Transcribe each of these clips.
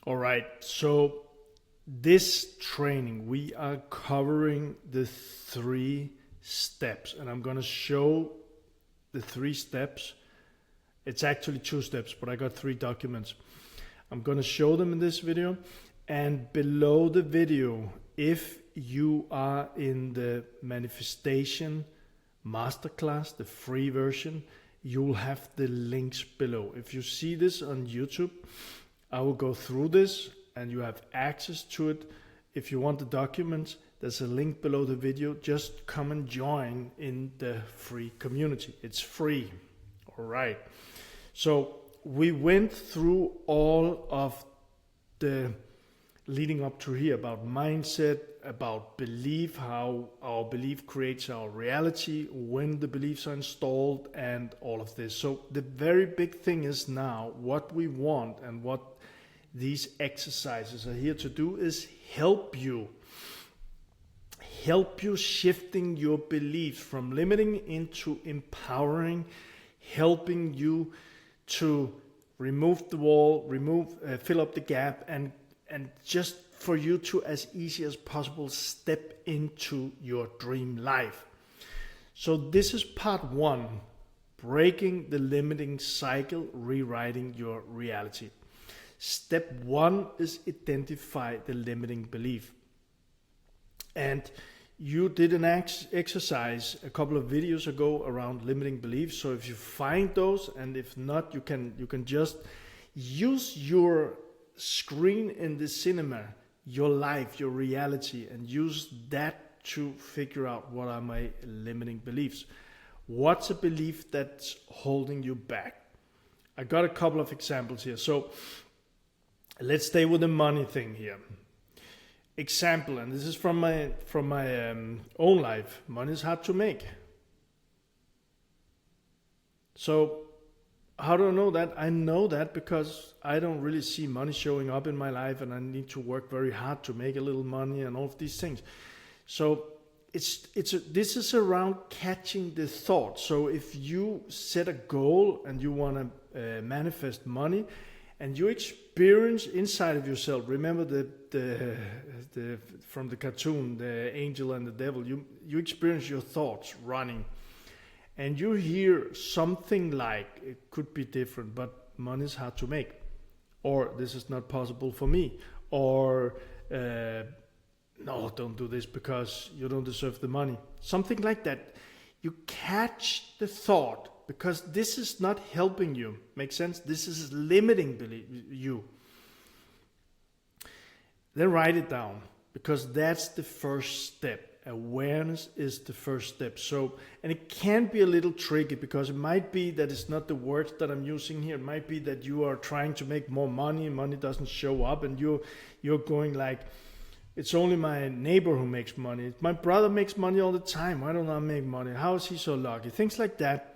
All right, so this training, we are covering the 3 steps, and I'm going to show the 3 steps. It's actually 2 steps, but I got 3 documents. I'm going to show them in this video, and below the video, if you are in the manifestation masterclass, the free version, you'll have the links below. If you see this on YouTube, I will go through this and you have access to it. If you want the documents, there's a link below the video. Just come and join in the free community. It's free. All right. So we went through all of the leading up to here about mindset, about belief, how our belief creates our reality, when the beliefs are installed, and all of this. So the very big thing is now what we want, and what these exercises are here to do is help you shifting your beliefs from limiting into empowering, helping you to remove the wall, fill up the gap, and just for you to, as easy as possible, step into your dream life. So this is part 1, breaking the limiting cycle, rewriting your reality. Step 1 is identify the limiting belief. And you did an exercise a couple of videos ago around limiting beliefs. So if you find those, and if not, you can just use your screen in the cinema, your life, your reality, and use that to figure out what are my limiting beliefs. What's a belief that's holding you back? I got a couple of examples here. So let's stay with the money thing here. Example, and this is from my own life. Money is hard to make. So how do I know that? I know that because I don't really see money showing up in my life, and I need to work very hard to make a little money and all of these things. So this is around catching the thought. So if you set a goal and you want to manifest money, and you experience inside of yourself, remember the from the cartoon, the angel and the devil, you experience your thoughts running, and you hear something like, it could be different, but money is hard to make, or this is not possible for me, or no, don't do this because you don't deserve the money. Something like that. You catch the thought, because this is not helping you. Make sense? This is limiting you. Then write it down, because that's the first step. Awareness is the first step. So, and it can be a little tricky, because it might be that it's not the words that I'm using here. It might be that you are trying to make more money, and money doesn't show up, and you're going like, it's only my neighbor who makes money. My brother makes money all the time. Why don't I make money? How is he so lucky? Things like that.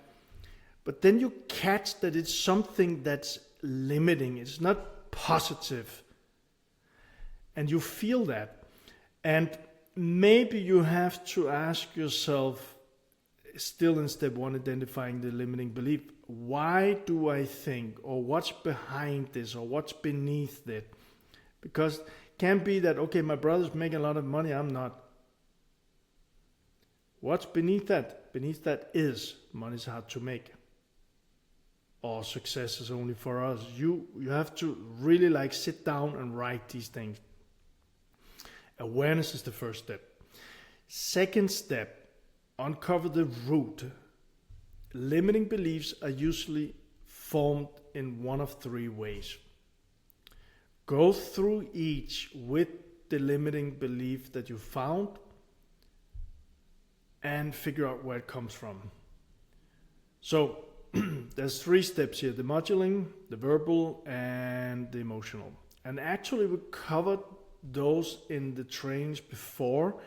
But then you catch that it's something that's limiting. It's not positive. And you feel that. And maybe you have to ask yourself, still in step 1, identifying the limiting belief. Why do I think? Or what's behind this? Or what's beneath it? Because it can be that, okay, my brother's making a lot of money, I'm not. What's beneath that? Beneath that is money's hard to make. Or success is only for us. You have to really sit down and write these things. Awareness is the first step. Second step, uncover the root. Limiting beliefs are usually formed in one of 3 ways. Go through each with the limiting belief that you found and figure out where it comes from. So there's 3 steps here: the modeling, the verbal, and the emotional. And actually we covered those in the trainings before.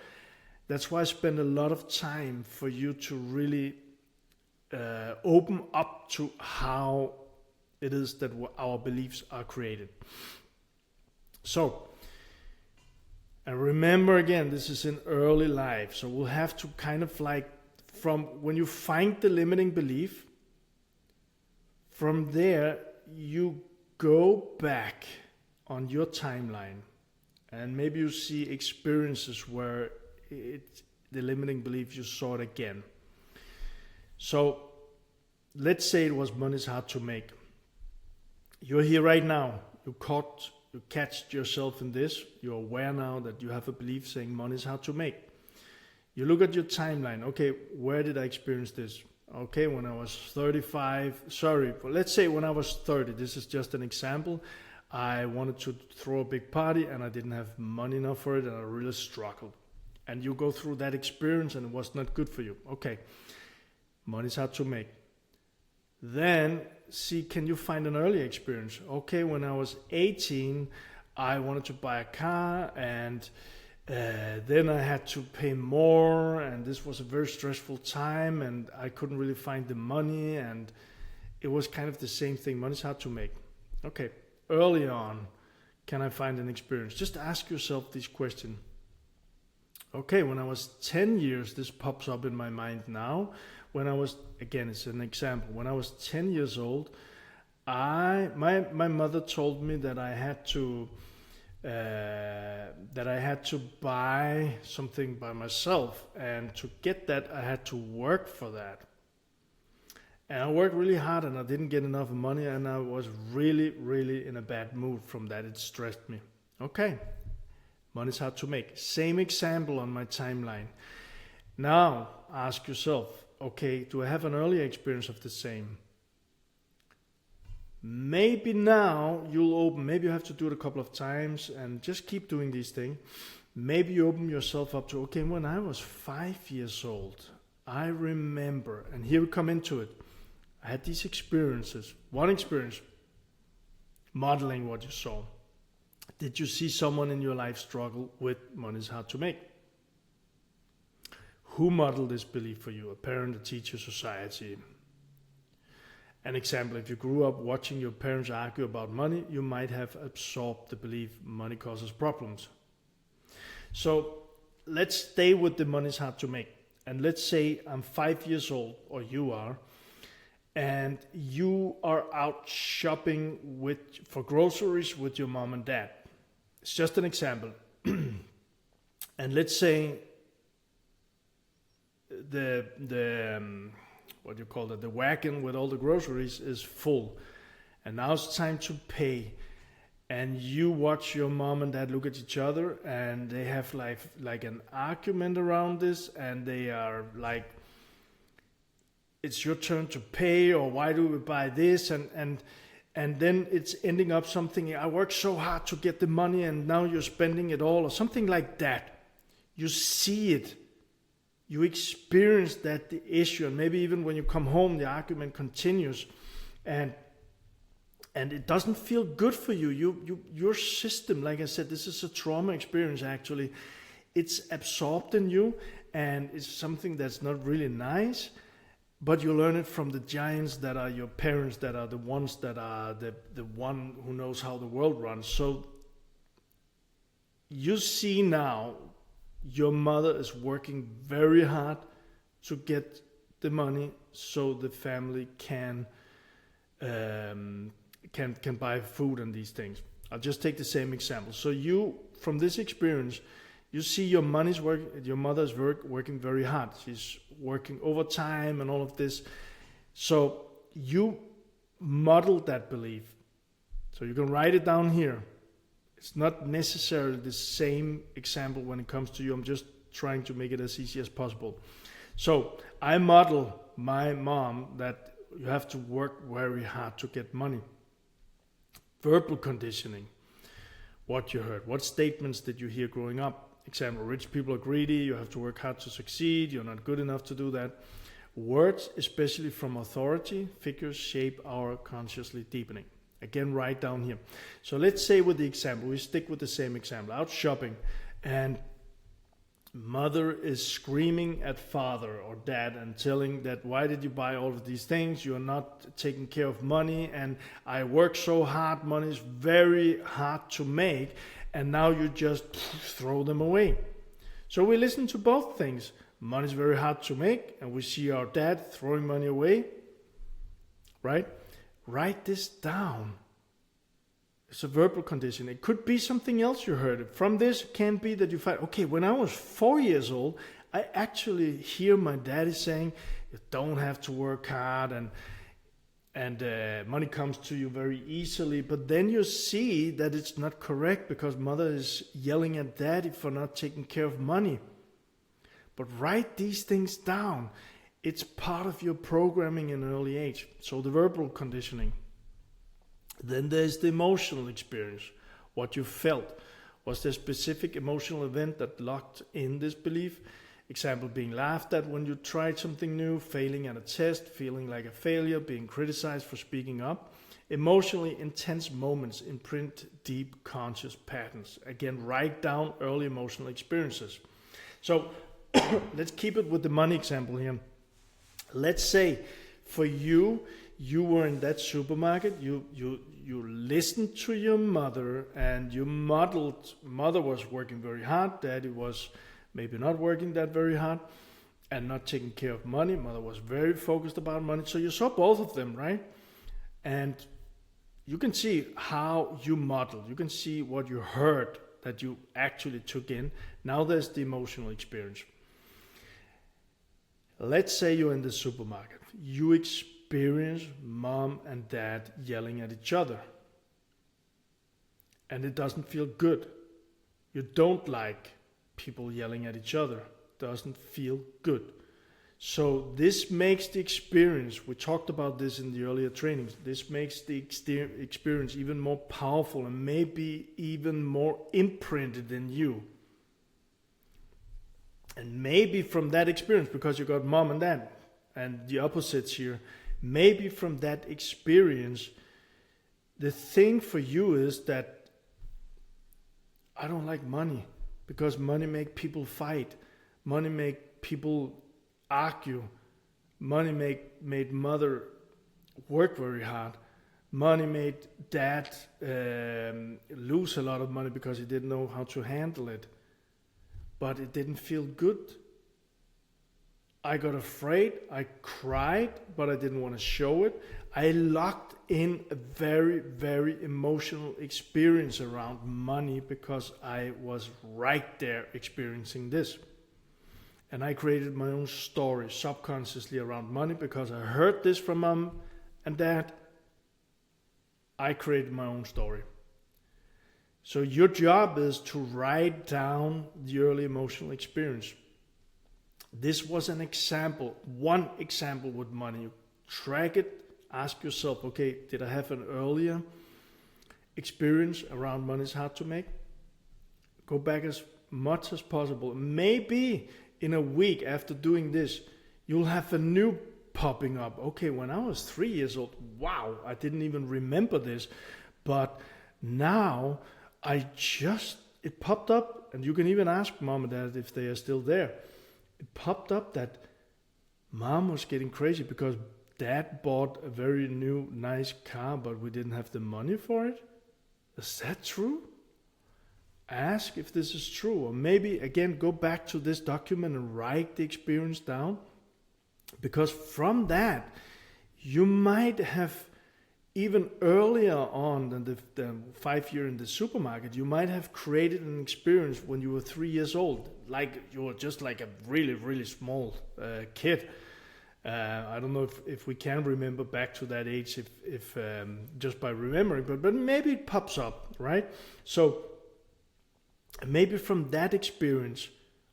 That's why I spend a lot of time for you to really open up to how it is that our beliefs are created. So, and remember again, this is in early life, so we'll have to kind of from when you find the limiting belief, from there you go back on your timeline, and maybe you see experiences where the limiting belief, you saw it again. So let's say it was money is hard to make. You're here right now. You catch yourself in this. You're aware now that you have a belief saying money is hard to make. You look at your timeline. Okay, where did I experience this? Okay, when I was 35. Sorry, but let's say when I was 30. This is just an example. I wanted to throw a big party and I didn't have money enough for it and I really struggled. And you go through that experience and it was not good for you. Okay, money's hard to make. Then see, can you find an early experience? Okay, when I was 18, I wanted to buy a car and then I had to pay more and this was a very stressful time and I couldn't really find the money and it was kind of the same thing. Money's hard to make. Okay, early on, can I find an experience? Just ask yourself this question. Okay, when I was 10 years, this pops up in my mind now. When I was, again, it's an example. When I was 10 years old, my mother told me that I had to buy something by myself, and to get that, I had to work for that. And I worked really hard, and I didn't get enough money, and I was really, really in a bad mood from that. It stressed me. Okay, money's hard to make. Same example on my timeline. Now, ask yourself, okay, do I have an earlier experience of the same? Maybe now you'll open, maybe you have to do it a couple of times and just keep doing these things. Maybe you open yourself up to, okay, when I was 5 years old, I remember, and here we come into it, I had these experiences. One experience, modeling what you saw. Did you see someone in your life struggle with money's hard to make? Who modeled this belief for you? A parent, a teacher, society? An example, if you grew up watching your parents argue about money, you might have absorbed the belief money causes problems. So let's stay with the money's hard to make. And let's say I'm 5 years old, or you are, and you are out shopping for groceries with your mom and dad. It's just an example. And let's say the wagon with all the groceries is full, and now it's time to pay, and you watch your mom and dad look at each other and they have like an argument around this, and they are like, it's your turn to pay, or why do we buy this, and then it's ending up something, I worked so hard to get the money and now you're spending it all, or something like that. You see it. You experience that the issue, and maybe even when you come home, the argument continues, and it doesn't feel good for you. Your system, like I said, this is a trauma experience. Actually, it's absorbed in you, and it's something that's not really nice. But you learn it from the giants that are your parents, that are the ones that are the one who knows how the world runs. So you see now, your mother is working very hard to get the money so the family can buy food and these things. I'll just take the same example. So you, from this experience, you see your mother is working very hard. She's working overtime and all of this. So you model that belief. So you can write it down here. It's not necessarily the same example when it comes to you. I'm just trying to make it as easy as possible. So I model my mom that you have to work very hard to get money. Verbal conditioning. What you heard. What statements did you hear growing up? Example, rich people are greedy. You have to work hard to succeed. You're not good enough to do that. Words, especially from authority figures, shape our consciously deepening. Again, write down here. So let's say with the example, we stick with the same example. Out shopping, and mother is screaming at father or dad and telling that, why did you buy all of these things? You're not taking care of money, and I work so hard. Money is very hard to make, and now you just throw them away. So we listen to both things. Money is very hard to make, and we see our dad throwing money away, right? Write this down. It's a verbal condition. It could be something else you heard. From this, it can be that you find, okay, when I was 4 years old, I actually hear my daddy saying, you don't have to work hard and money comes to you very easily. But then you see that it's not correct because mother is yelling at daddy for not taking care of money. But write these things down. It's part of your programming in an early age. So the verbal conditioning. Then there's the emotional experience. What you felt. Was there a specific emotional event that locked in this belief? Example, being laughed at when you tried something new, failing at a test, feeling like a failure, being criticized for speaking up. Emotionally intense moments imprint deep conscious patterns. Again, write down early emotional experiences. So let's keep it with the money example here. Let's say for you, you were in that supermarket, you listened to your mother and you modeled, mother was working very hard, daddy was maybe not working that very hard and not taking care of money, mother was very focused about money, so you saw both of them, right? And you can see how you modeled, you can see what you heard that you actually took in. Now there's the emotional experience. Let's say you're in the supermarket, you experience mom and dad yelling at each other. And it doesn't feel good. You don't like people yelling at each other. Doesn't feel good. So this makes the experience, we talked about this in the earlier trainings, this makes the experience even more powerful and maybe even more imprinted in you. And maybe from that experience, because you got mom and dad, and the opposites here, maybe from that experience, the thing for you is that I don't like money because money make people fight. Money make people argue. Money made mother work very hard. Money made dad lose a lot of money because he didn't know how to handle it. But it didn't feel good. I got afraid, I cried, but I didn't want to show it. I locked in a very, very emotional experience around money because I was right there experiencing this. And I created my own story subconsciously around money because I heard this from mom and dad. I created my own story. So your job is to write down the early emotional experience. This was an example, one example with money. You track it, ask yourself, okay, did I have an earlier experience around money is hard to make? Go back as much as possible. Maybe in a week after doing this, you'll have a new popping up. Okay, when I was 3 years old, wow, I didn't even remember this. But now it popped up, and you can even ask mom and dad if they are still there. It popped up that mom was getting crazy because dad bought a very new, nice car, but we didn't have the money for it. Is that true? Ask if this is true. Or maybe, again, go back to this document and write the experience down. Because from that, you might have, even earlier on than the 5 year in the supermarket, you might have created an experience when you were 3 years old, like you were just like a really, really small kid. I don't know if we can remember back to that age, if just by remembering, but maybe it pops up, right? So maybe from that experience,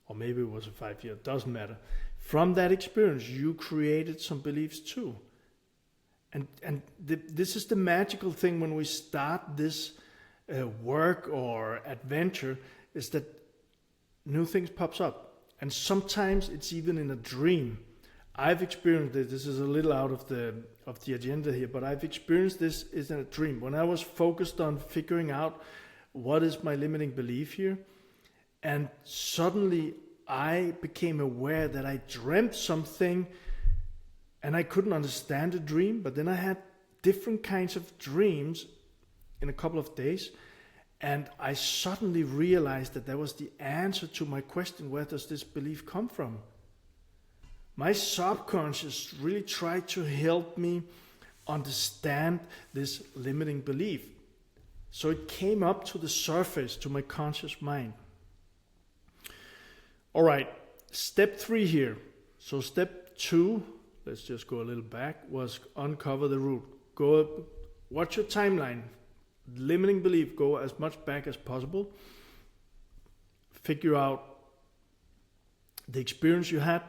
or maybe it was a 5 year, doesn't matter. From that experience, you created some beliefs too. And this is the magical thing when we start this work or adventure, is that new things pops up. And sometimes it's even in a dream. I've experienced this. This is a little out of the agenda here, but I've experienced this is in a dream. When I was focused on figuring out what is my limiting belief here, and suddenly I became aware that I dreamt something and I couldn't understand the dream, but then I had different kinds of dreams in a couple of days, and I suddenly realized that that was the answer to my question, where does this belief come from? My subconscious really tried to help me understand this limiting belief. So it came up to the surface, to my conscious mind. All right, step 3 here. So step 2, let's just go a little back, was uncover the root. Watch your timeline. Limiting belief, go as much back as possible. Figure out the experience you had,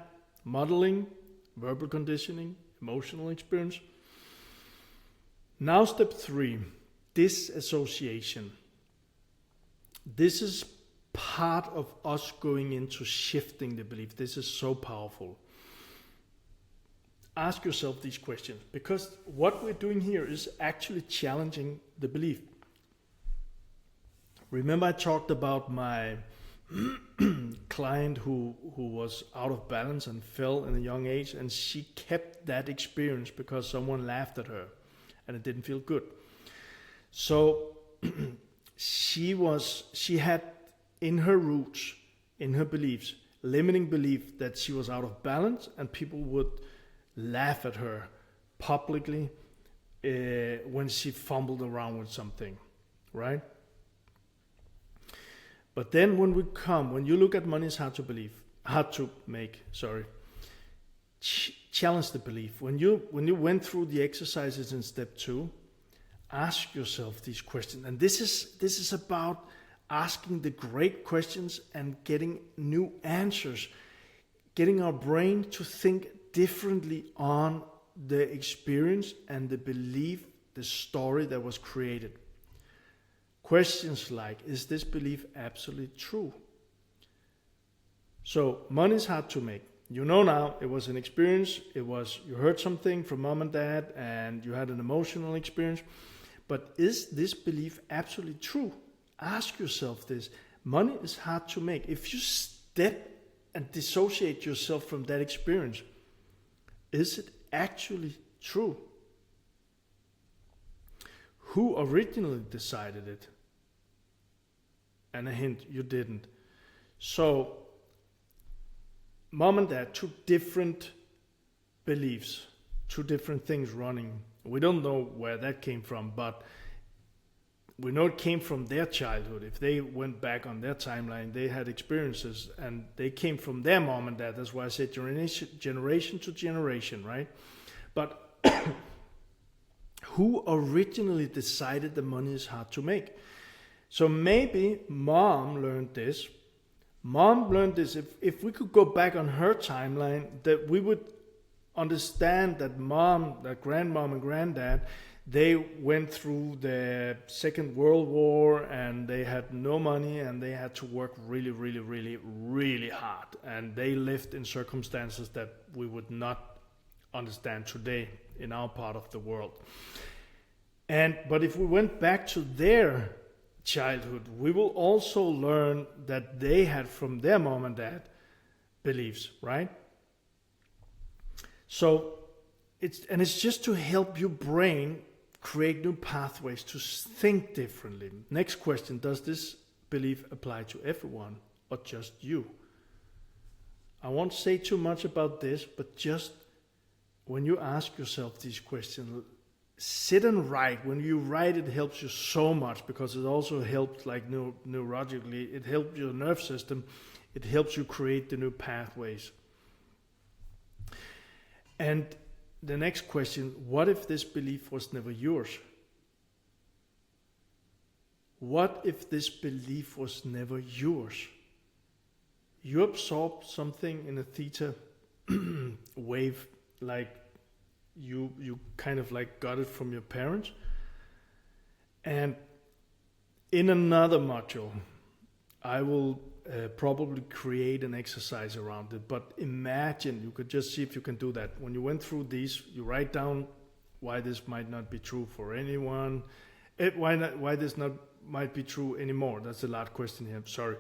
modeling, verbal conditioning, emotional experience. Now step 3, disassociation. This is part of us going into shifting the belief. This is so powerful. Ask yourself these questions, because what we're doing here is actually challenging the belief. Remember I talked about my client who was out of balance and fell in a young age, and she kept that experience because someone laughed at her and it didn't feel good. So she had in her roots, in her beliefs, limiting belief that she was out of balance and people would laugh at her publicly when she fumbled around with something, right? But then when you look at money is hard to make, challenge the belief. When you went through the exercises in step 2, ask yourself these questions. And this is about asking the great questions and getting new answers, getting our brain to think differently on the experience and the belief, the story that was created. Questions like, is this belief absolutely true? So money is hard to make. You know now, it was an experience. You heard something from mom and dad and you had an emotional experience. But is this belief absolutely true? Ask yourself this. Money is hard to make. If you step and dissociate yourself from that experience, is it actually true? Who originally decided it? And a hint, you didn't. So, mom and dad, 2 different beliefs, 2 different things running. We don't know where that came from, but we know it came from their childhood. If they went back on their timeline, they had experiences and they came from their mom and dad. That's why I said generation to generation, right? But who originally decided the money is hard to make? So maybe mom learned this. If we could go back on her timeline, that we would understand that that grandmom and granddad, they went through the Second World War and they had no money and they had to work really, really, really, really hard. And they lived in circumstances that we would not understand today in our part of the world. But if we went back to their childhood, we will also learn that they had from their mom and dad beliefs, right? So it's just to help your brain create new pathways to think differently. Next question, does this belief apply to everyone or just you? I won't say too much about this, but just when you ask yourself these questions, sit and write. When you write, it helps you so much because it also helps neurologically. It helps your nerve system. It helps you create the new pathways. And the next question, what if this belief was never yours? What if this belief was never yours? You absorbed something in a theta wave, like you kind of like got it from your parents. And in another module, I will probably create an exercise around it. But imagine, you could just see if you can do that. When you went through these, you write down why this might not be true for anyone. Why this might be true anymore. That's the last question here. Sorry.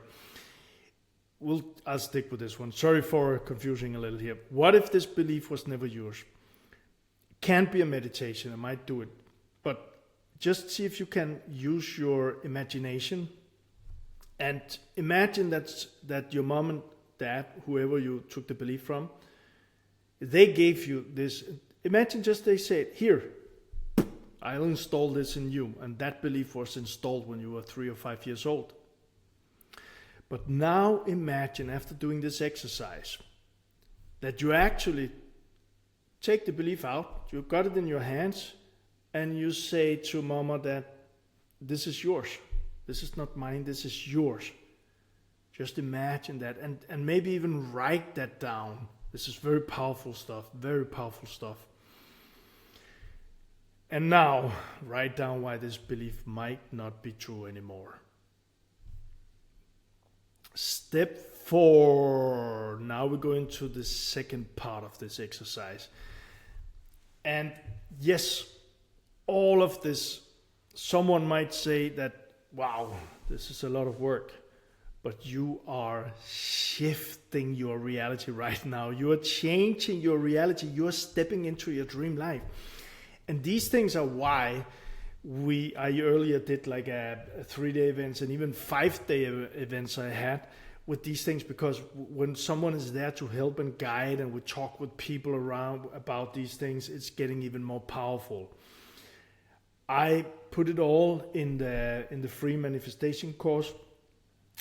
I'll stick with this one. Sorry for confusing a little here. What if this belief was never yours? Can't be a meditation. I might do it. But just see if you can use your imagination. And imagine that your mom and dad, whoever you took the belief from, they gave you this. Imagine just they said, here, I'll install this in you. And that belief was installed when you were 3 or 5 years old. But now imagine, after doing this exercise, that you actually take the belief out, you got it in your hands, and you say to mama that this is yours. This is not mine, this is yours. Just imagine that, and maybe even write that down. This is very powerful stuff, very powerful stuff. And now, write down why this belief might not be true anymore. Step 4. Now we go into the second part of this exercise. And yes, all of this, someone might say that, wow, this is a lot of work. But you are shifting your reality right now. You are changing your reality. You are stepping into your dream life. And these things are why I earlier did like a 3-day events and even 5-day events I had with these things, because when someone is there to help and guide and we talk with people around about these things, it's getting even more powerful. I put it all in the free manifestation course.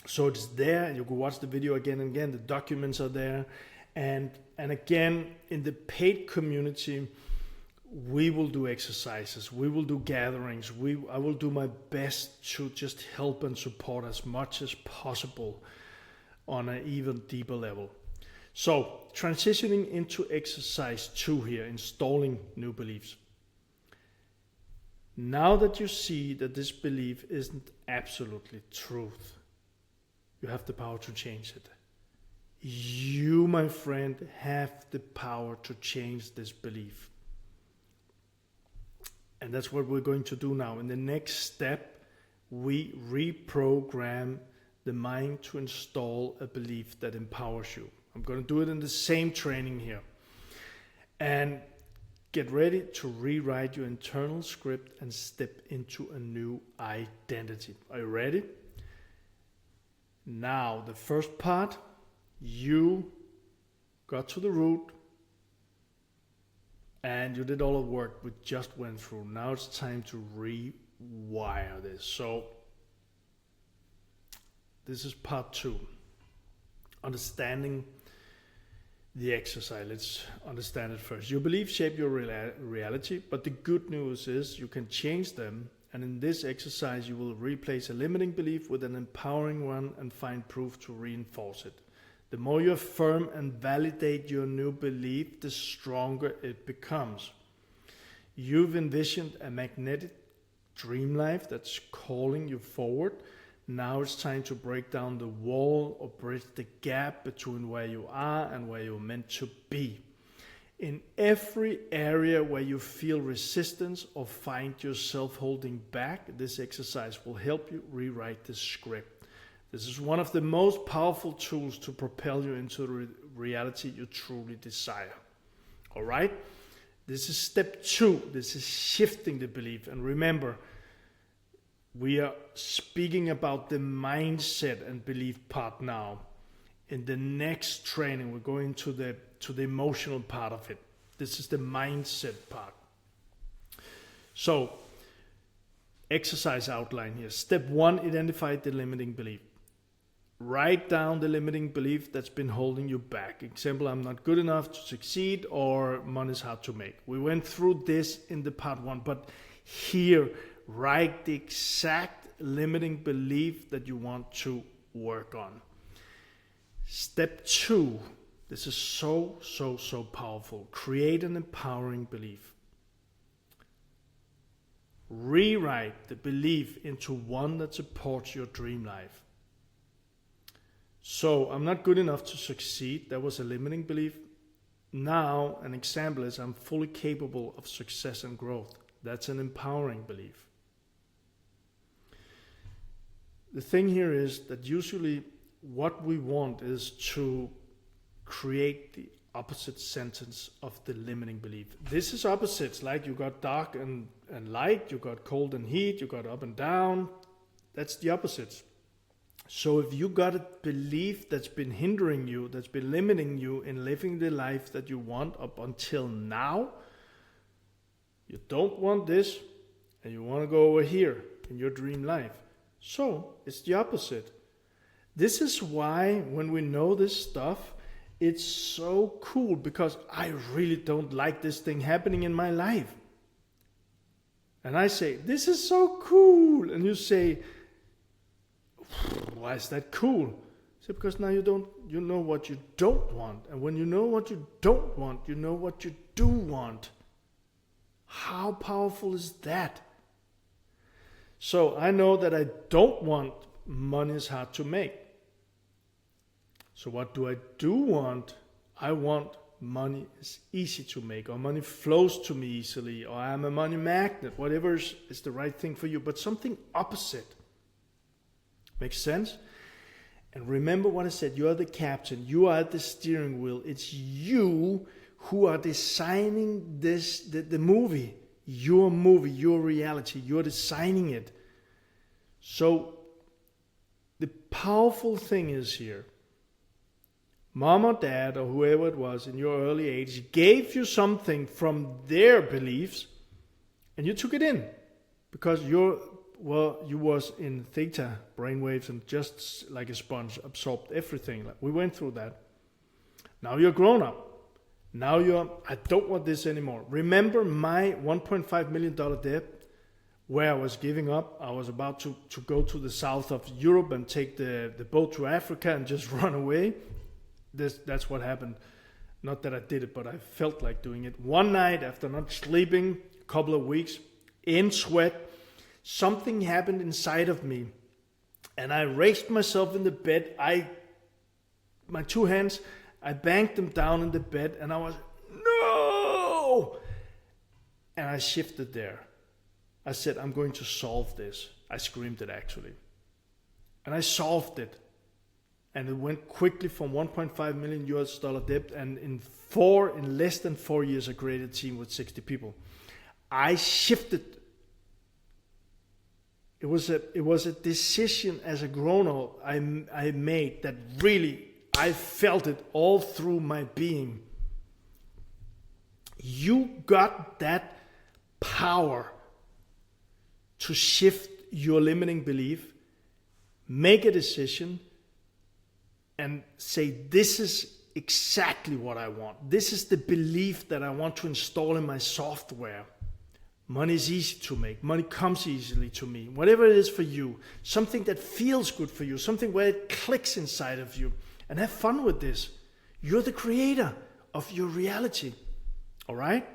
So it's there. You can watch the video again and again. The documents are there. And again, in the paid community, we will do exercises. We will do gatherings. I will do my best to just help and support as much as possible on an even deeper level. So transitioning into exercise 2 here, installing new beliefs. Now that you see that this belief isn't absolutely truth, you have the power to change it. You, my friend, have the power to change this belief. And that's what we're going to do now. In the next step, we reprogram the mind to install a belief that empowers you. I'm going to do it in the same training here. And get ready to rewrite your internal script and step into a new identity. Are you ready? Now, the first part, you got to the root and you did all the work we just went through. Now it's time to rewire this. So, this is part 2. Understanding the exercise. Let's understand it first. Your beliefs shape your reality, but the good news is you can change them. And in this exercise, you will replace a limiting belief with an empowering one and find proof to reinforce it. The more you affirm and validate your new belief, the stronger it becomes. You've envisioned a magnetic dream life that's calling you forward. Now it's time to break down the wall or bridge the gap between where you are and where you're meant to be. In every area where you feel resistance or find yourself holding back, this exercise will help you rewrite the script. This is one of the most powerful tools to propel you into the reality you truly desire. All right? This is step 2. This is shifting the belief. And remember, we are speaking about the mindset and belief part now. In the next training, we're going to the emotional part of it. This is the mindset part. So, exercise outline here. Step 1, identify the limiting belief. Write down the limiting belief that's been holding you back. Example, I'm not good enough to succeed, or money's hard to make. We went through this in the part 1, but here, write the exact limiting belief that you want to work on. Step 2, this is so powerful. Create an empowering belief. Rewrite the belief into one that supports your dream life. So, I'm not good enough to succeed. That was a limiting belief. Now, an example is I'm fully capable of success and growth. That's an empowering belief. The thing here is that usually what we want is to create the opposite sentence of the limiting belief. This is opposites, like you got dark and light, you got cold and heat, you got up and down. That's the opposites. So if you got a belief that's been hindering you, that's been limiting you in living the life that you want up until now, you don't want this, and you want to go over here in your dream life. So it's the opposite. This is why when we know this stuff, it's so cool, because I really don't like this thing happening in my life. And I say, this is so cool. And you say, why is that cool? I say, because now you know what you don't want. And when you know what you don't want, you know what you do want. How powerful is that? So I know that I don't want money is hard to make. So what do I do want? I want money is easy to make, or money flows to me easily, or I'm a money magnet, whatever is the right thing for you, but something opposite. Makes sense? And remember what I said, you are the captain, you are at the steering wheel. It's you who are designing this, the movie, your reality, you're designing it. So the powerful thing is here, mom or dad or whoever it was in your early age gave you something from their beliefs and you took it in because you was in theta brainwaves and just like a sponge absorbed everything. We went through that. Now you're grown up. Now I don't want this anymore. Remember my $1.5 million debt where I was giving up. I was about to go to the south of Europe and take the boat to Africa and just run away. That's what happened. Not that I did it, but I felt like doing it. One night after not sleeping, a couple of weeks, in sweat, something happened inside of me. And I raised myself in the bed. My two hands, I banged them down in the bed and I was, no! And I shifted there. I said, I'm going to solve this. I screamed it actually. And I solved it. And it went quickly from $1.5 million debt, and in less than 4 years, I created a team with 60 people. I shifted. It was a decision as a grown-up I made that really, I felt it all through my being. You got that power to shift your limiting belief, make a decision, and say, this is exactly what I want. This is the belief that I want to install in my software. Money is easy to make. Money comes easily to me. Whatever it is for you, something that feels good for you, something where it clicks inside of you. And have fun with this. You're the creator of your reality. All right?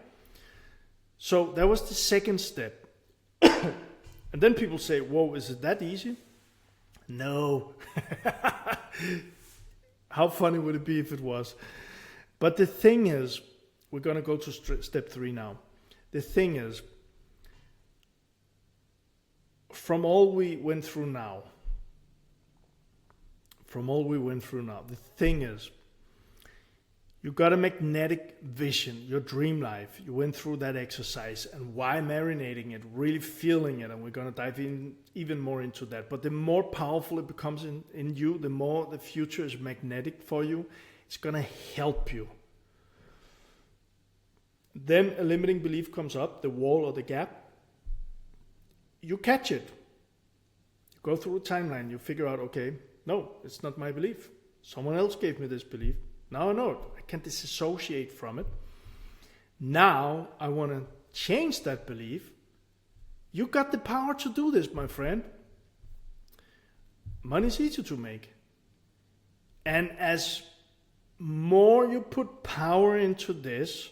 So that was the second step. And then people say, whoa, is it that easy? No. How funny would it be if it was? But the thing is, we're going to go to step 3 now. The thing is, from all we went through now, the thing is, you got a magnetic vision, your dream life. You went through that exercise, and why marinating it, really feeling it, and we're going to dive in even more into that. But the more powerful it becomes in you, the more the future is magnetic for you. It's going to help you. Then a limiting belief comes up, the wall or the gap. You catch it. You go through a timeline. You figure out, okay, no, it's not my belief. Someone else gave me this belief. Now I know it. I can disassociate from it. Now I want to change that belief. You got the power to do this, my friend. Money is easy to make. And as more you put power into this,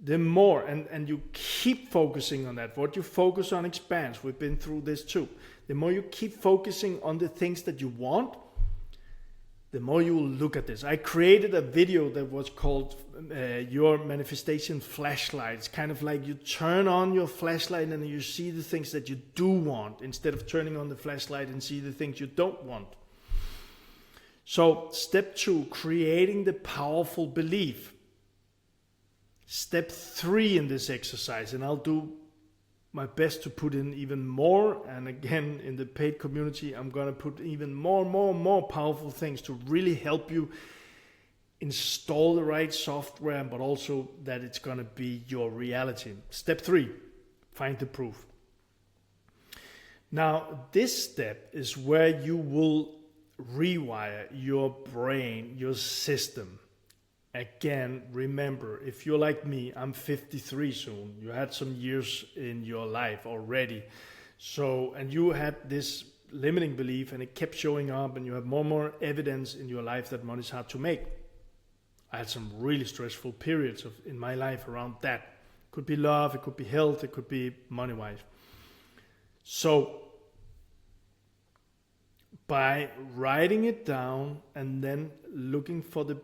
the more, and you keep focusing on that. What you focus on expands. We've been through this too. The more you keep focusing on the things that you want, the more you will look at this. I created a video that was called Your Manifestation Flashlight. It's kind of like you turn on your flashlight and you see the things that you do want instead of turning on the flashlight and see the things you don't want. So step 2, creating the powerful belief. Step 3 in this exercise, and I'll do my best to put in even more, and again in the paid community I'm going to put even more powerful things to really help you install the right software, but also that it's going to be your reality. Step 3, find the proof. Now, this step is where you will rewire your brain, your system. Again, remember, if you're like me, I'm 53 soon. You had some years in your life already. So, and you had this limiting belief and it kept showing up, and you have more and more evidence in your life that money is hard to make. I had some really stressful periods in my life around that. It could be love, it could be health, it could be money-wise. So, by writing it down and then looking for the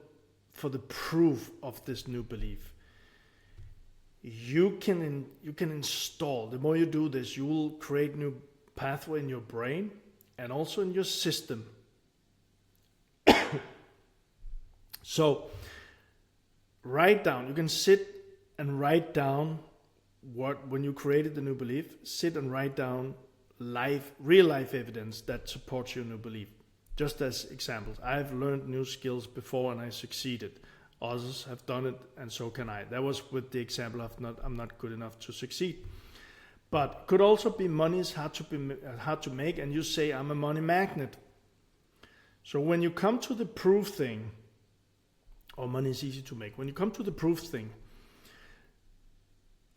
proof of this new belief, you can install. The more you do this, you will create new pathway in your brain and also in your system. So write down. You can sit and write down when you created the new belief. Sit and write down real life evidence that supports your new belief. Just as examples, I've learned new skills before and I succeeded. Others have done it, and so can I. That was with the example of I'm not good enough to succeed. But could also be money is hard to make, and you say I'm a money magnet. So when you come to the proof thing, or money is easy to make. When you come to the proof thing,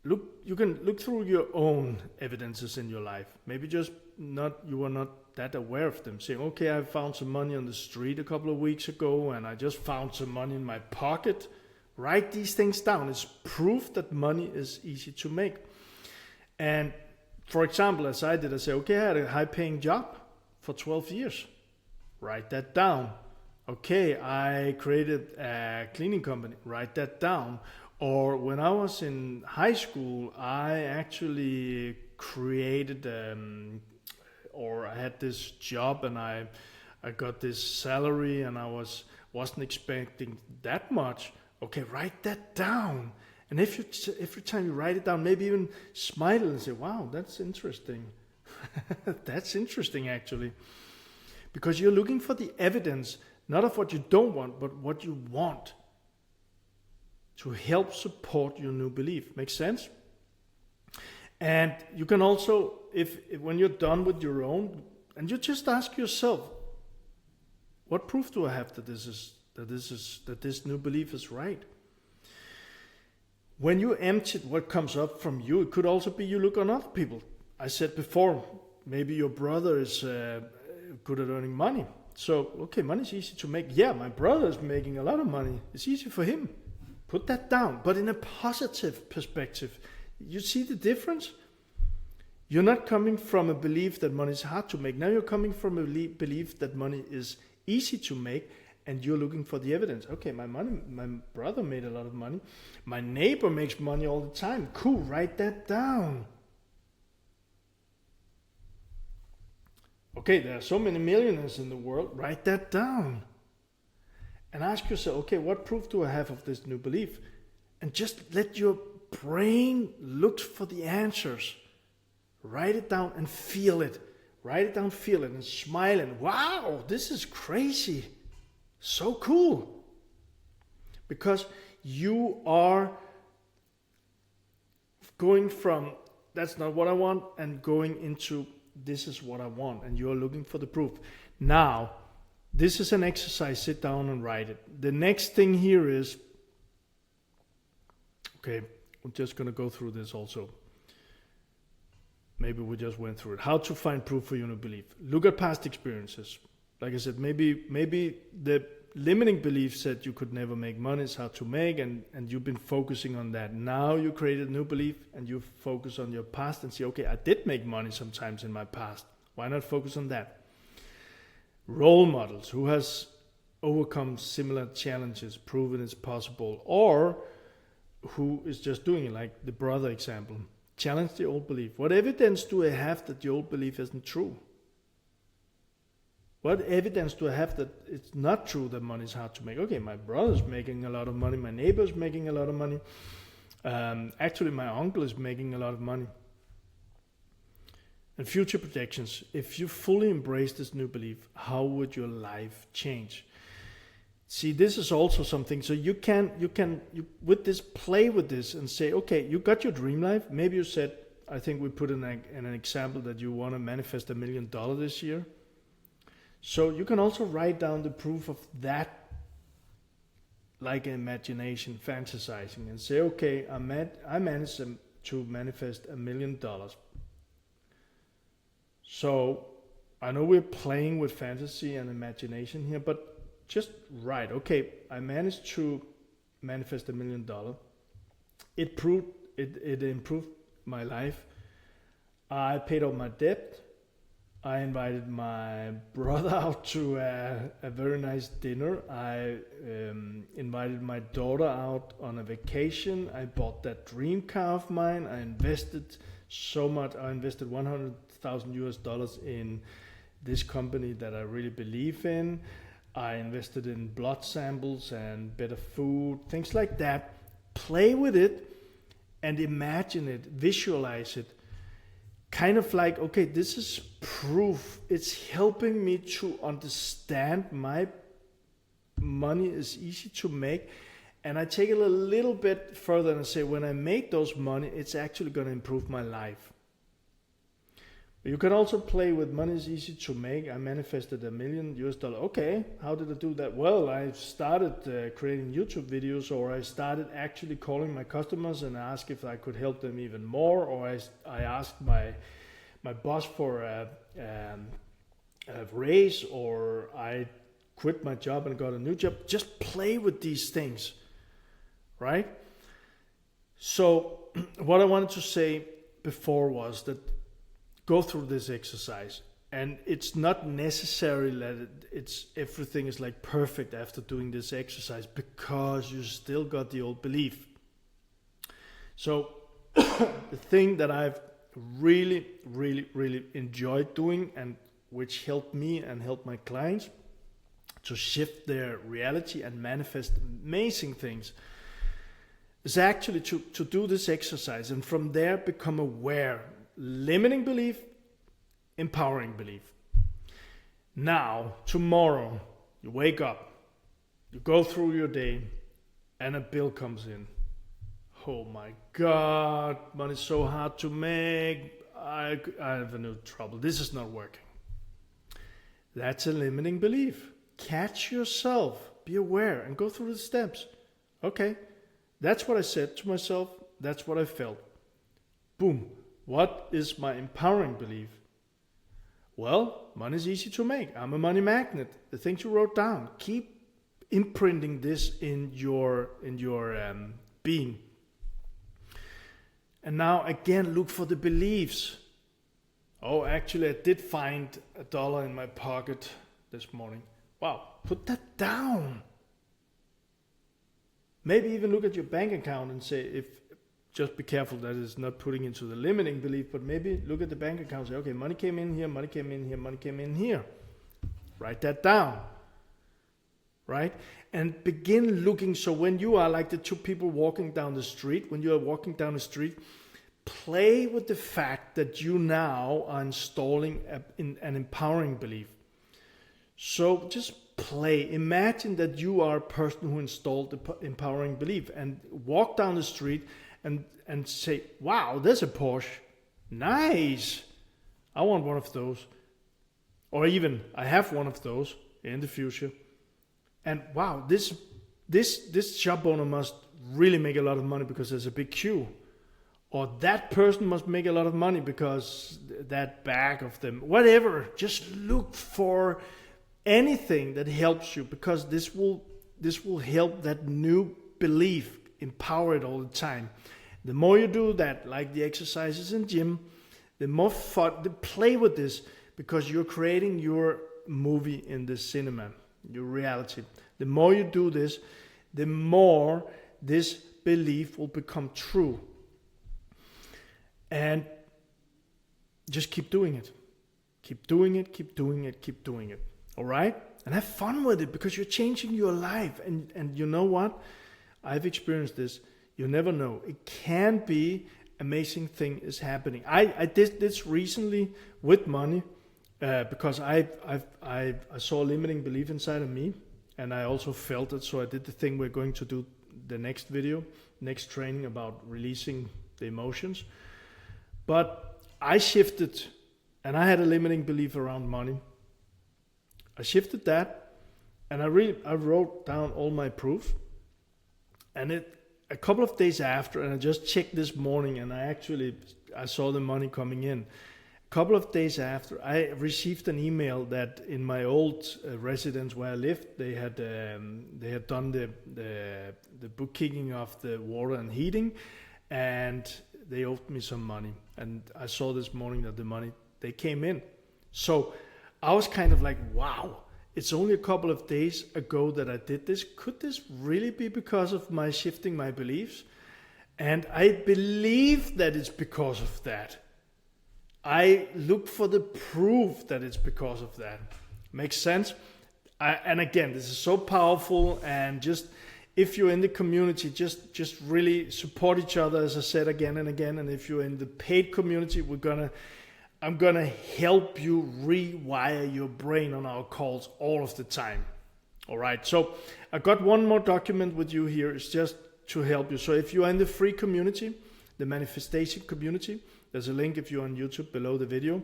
you can look through your own evidences in your life. Maybe you are not that aware of them. Saying, okay, I found some money on the street a couple of weeks ago, and I just found some money in my pocket. Write these things down. It's proof that money is easy to make. And for example, as I did, I say, okay, I had a high-paying job for 12 years. Write that down. Okay, I created a cleaning company. Write that down. Or when I was in high school, I actually created, or I had this job and I got this salary and I wasn't expecting that much. Okay, write that down. And every time you write it down, maybe even smile and say, wow, that's interesting. That's interesting, actually. Because you're looking for the evidence, not of what you don't want, but what you want to help support your new belief. Makes sense? And you can also, if when you're done with your own, and you just ask yourself, what proof do I have that this new belief is right? When you empty what comes up from you, it could also be you look on other people. I said before, maybe your brother is good at earning money. So, okay, money is easy to make. Yeah, my brother is making a lot of money. It's easy for him. Put that down, but in a positive perspective. You see the difference? You're not coming from a belief that money is hard to make. Now you're coming from a belief that money is easy to make, and you're looking for the evidence. Okay, my brother made a lot of money. My neighbor makes money all the time. Cool, write that down. Okay, there are so many millionaires in the world. Write that down. And ask yourself, okay, what proof do I have of this new belief? And just let your brain look for the answers. Write it down and feel it. Write it down, feel it, and smile and wow, this is crazy. So cool. Because you are going from that's not what I want and going into this is what I want, and you're looking for the proof. Now, this is an exercise. Sit down and write it. The next thing here is, okay, I'm just going to go through this also. Maybe we just went through it. How to find proof for your new belief. Look at past experiences. Like I said, maybe the limiting belief said you could never make money, is how to make, and you've been focusing on that. Now you created a new belief and you focus on your past and say, okay, I did make money sometimes in my past. Why not focus on that? Role models, who has overcome similar challenges, proven it's possible, or who is just doing it, like the brother example. Challenge the old belief. What evidence do I have that the old belief isn't true? What evidence do I have that it's not true that money is hard to make? Okay, my brother's making a lot of money. My neighbor's making a lot of money. Actually, my uncle is making a lot of money. And future projections. If you fully embrace this new belief, how would your life change? See, this is also something. So you can with this, play with this and say, okay, you got your dream life. Maybe you said I think we put in an example that you want to manifest $1 million this year. So you can also write down the proof of that, like imagination, fantasizing, and say, okay, I managed to manifest $1 million. So I know we're playing with fantasy and imagination here, but just write, okay, I managed to manifest $1 million. It improved my life. I paid off my debt. I invited my brother out to a very nice dinner. I invited my daughter out on a vacation. I bought that dream car of mine. I invested so much. I invested $100,000 in this company that I really believe in. I invested in blood samples and better food, things like that. Play with it and imagine it, visualize it. Kind of like, okay, this is proof. It's helping me to understand my money is easy to make. And I take it a little bit further and say, when I make those money, it's actually going to improve my life. You can also play with money is easy to make. I manifested $1 million. Okay, how did I do that? Well, I started creating YouTube videos, or I started actually calling my customers and asked if I could help them even more, or I asked my boss for a raise, or I quit my job and got a new job. Just play with these things, right? So what I wanted to say before was that go through this exercise, and it's not necessary that everything is like perfect after doing this exercise, because you still got the old belief. So the thing that I've really enjoyed doing, and which helped me and helped my clients to shift their reality and manifest amazing things, is actually to do this exercise, and from there become aware. Limiting belief, empowering belief. Now, tomorrow, you wake up, you go through your day, and a bill comes in. Oh my God, money's so hard to make. I have a new trouble. This is not working. That's a limiting belief. Catch yourself, be aware, and go through the steps. Okay, that's what I said to myself. That's what I felt. Boom. What is my empowering belief? Well, money is easy to make. I'm a money magnet. The things you wrote down. Keep imprinting this in your being. And now again, look for the beliefs. Oh, actually, I did find $1 in my pocket this morning. Wow, put that down. Maybe even look at your bank account and say, just be careful that it's not putting into the limiting belief, but maybe look at the bank account and say, okay, money came in here, money came in here, money came in here. Write that down, right? And begin looking. So when you are like the two people walking down the street, when you are walking down the street, play with the fact that you now are installing an empowering belief. So just play. Imagine that you are a person who installed the empowering belief, and walk down the street and say, wow, there's a Porsche. Nice. I want one of those. Or even, I have one of those in the future. And wow, this shop owner must really make a lot of money because there's a big queue. Or that person must make a lot of money because that bag of them, whatever. Just look for anything that helps you, because this will help that new belief, empower it all the time. The more you do that, like the exercises in gym, the more fun, play with this, because you're creating your movie in the cinema, your reality. The more you do this, the more this belief will become true. And just keep doing it. Keep doing it, keep doing it, keep doing it. All right? And have fun with it, because you're changing your life. And you know what? I've experienced this. You never know. It can be amazing thing is happening. I did this recently with money because I saw a limiting belief inside of me, and I also felt it. So I did the thing we're going to do the next video, next training about releasing the emotions. But I shifted, and I had a limiting belief around money. I shifted that, and I wrote down all my proofs. And a couple of days after, and I just checked this morning, and I saw the money coming in. A couple of days after, I received an email that in my old residence where I lived, they had done the bookkeeping of the water and heating, and they owed me some money. And I saw this morning that the money, they came in. So I was kind of like, wow, it's only a couple of days ago that I did this. Could this really be because of my shifting my beliefs? And I believe that it's because of that. I look for the proof that it's because of that. Makes sense? And again, this is so powerful, and just if you're in the community, just really support each other, as I said again and again. And if you're in the paid community, I'm gonna help you rewire your brain on our calls all of the time. All right. So I got one more document with you here. It's just to help you. So if you are in the free community, the manifestation community, there's a link if you're on YouTube below the video.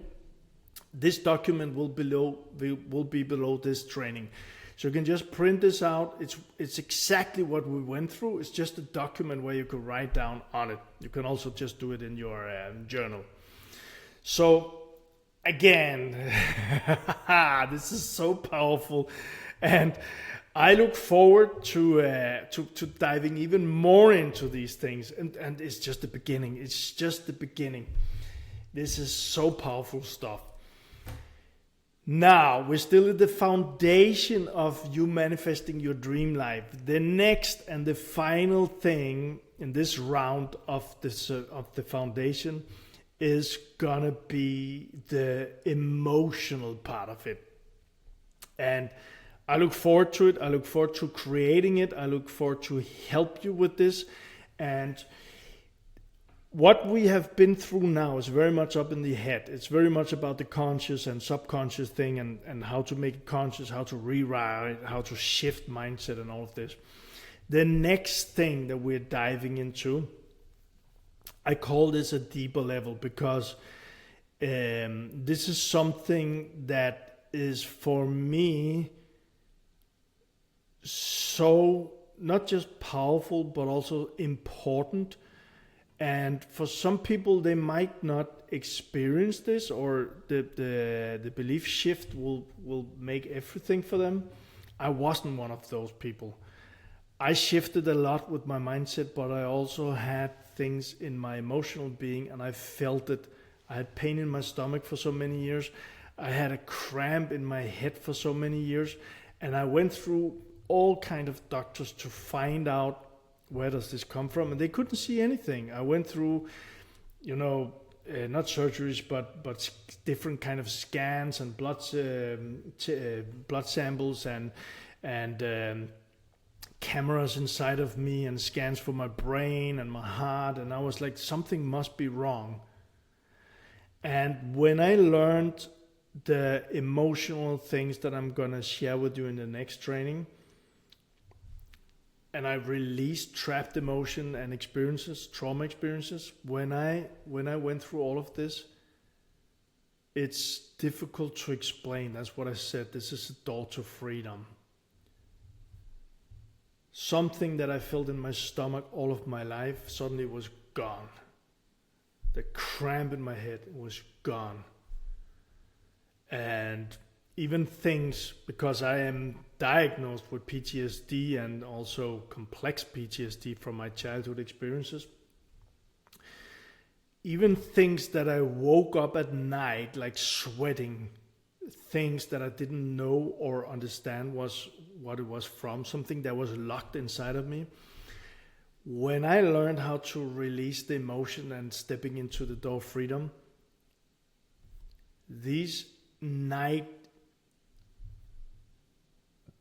This document will be below this training. So you can just print this out. It's exactly what we went through. It's just a document where you could write down on it. You can also just do it in your journal. So again, this is so powerful, and I look forward to diving even more into these things. And it's just the beginning. It's just the beginning. This is so powerful stuff. Now, we're still at the foundation of you manifesting your dream life. The next and the final thing in this round of the foundation is gonna be the emotional part of it. And I look forward to it. I look forward to creating it. I look forward to help you with this. And what we have been through now is very much up in the head. It's very much about the conscious and subconscious thing, and how to make it conscious, how to rewire it, how to shift mindset and all of this. The next thing that we're diving into, I call this a deeper level, because this is something that is for me so not just powerful but also important. And for some people, they might not experience this, or the belief shift will make everything for them. I wasn't one of those people. I shifted a lot with my mindset, but I also had things in my emotional being, and I felt it. I had pain in my stomach for so many years. I had a cramp in my head for so many years, and I went through all kind of doctors to find out where does this come from, and they couldn't see anything. I went through, not surgeries, but different kind of scans and blood samples and cameras inside of me, and scans for my brain and my heart, and I was like, something must be wrong. And when I learned the emotional things that I'm gonna share with you in the next training, and I released trapped emotion and experiences, trauma experiences, when I went through all of this, it's difficult to explain. That's what I said. This is a door to freedom. Something that I felt in my stomach all of my life suddenly was gone. The cramp in my head was gone. And even things, because I am diagnosed with PTSD and also complex PTSD from my childhood experiences, even things that I woke up at night like sweating, things that I didn't know or understand was what it was from, something that was locked inside of me. When I learned how to release the emotion and stepping into the door of freedom, these night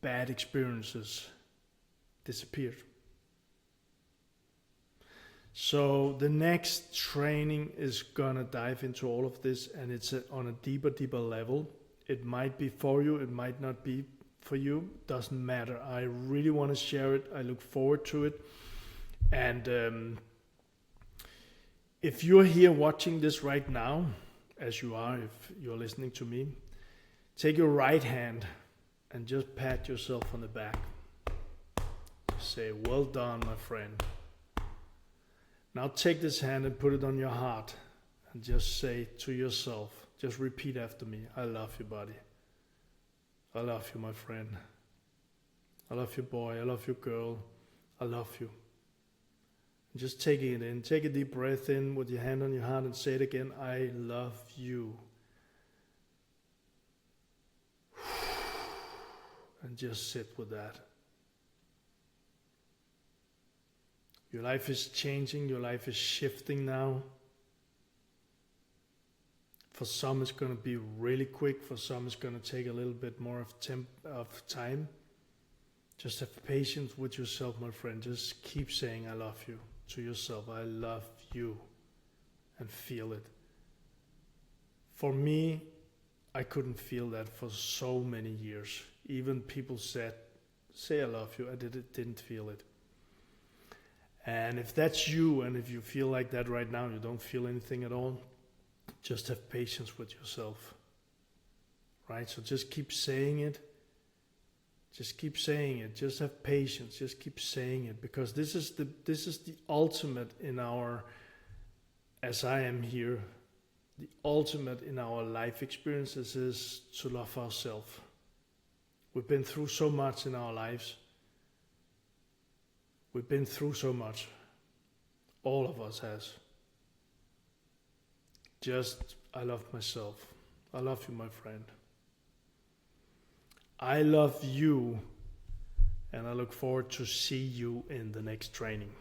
bad experiences disappeared. So the next training is gonna dive into all of this, and it's on a deeper level. It might be for you, it might not be for you, doesn't matter. I really want to share it. I look forward to it. And If you're here watching this right now, as you are if you're listening to me, take your right hand and just pat yourself on the back. Say, well done, my friend. Now take this hand and put it on your heart and just say to yourself, just repeat after me, I love you, buddy. I love you, my friend. I love you, boy. I love you, girl. I love you. And just take it in. Take a deep breath in with your hand on your heart and say it again, I love you. And just sit with that. Your life is changing. Your life is shifting now. For some, it's going to be really quick. For some, it's going to take a little bit more of time. Just have patience with yourself, my friend. Just keep saying, I love you to yourself. I love you. And feel it. For me, I couldn't feel that for so many years. Even people said, say I love you. I didn't feel it. And if that's you, and if you feel like that right now, you don't feel anything at all, just have patience with yourself. Right? So just keep saying it. Just keep saying it. Just have patience. Just keep saying it. Because this is the ultimate in our, as I am here, the ultimate in our life experiences is to love ourselves. We've been through so much in our lives. We've been through so much. All of us has. Just, I love myself. I love you, my friend. I love you, and I look forward to see you in the next training.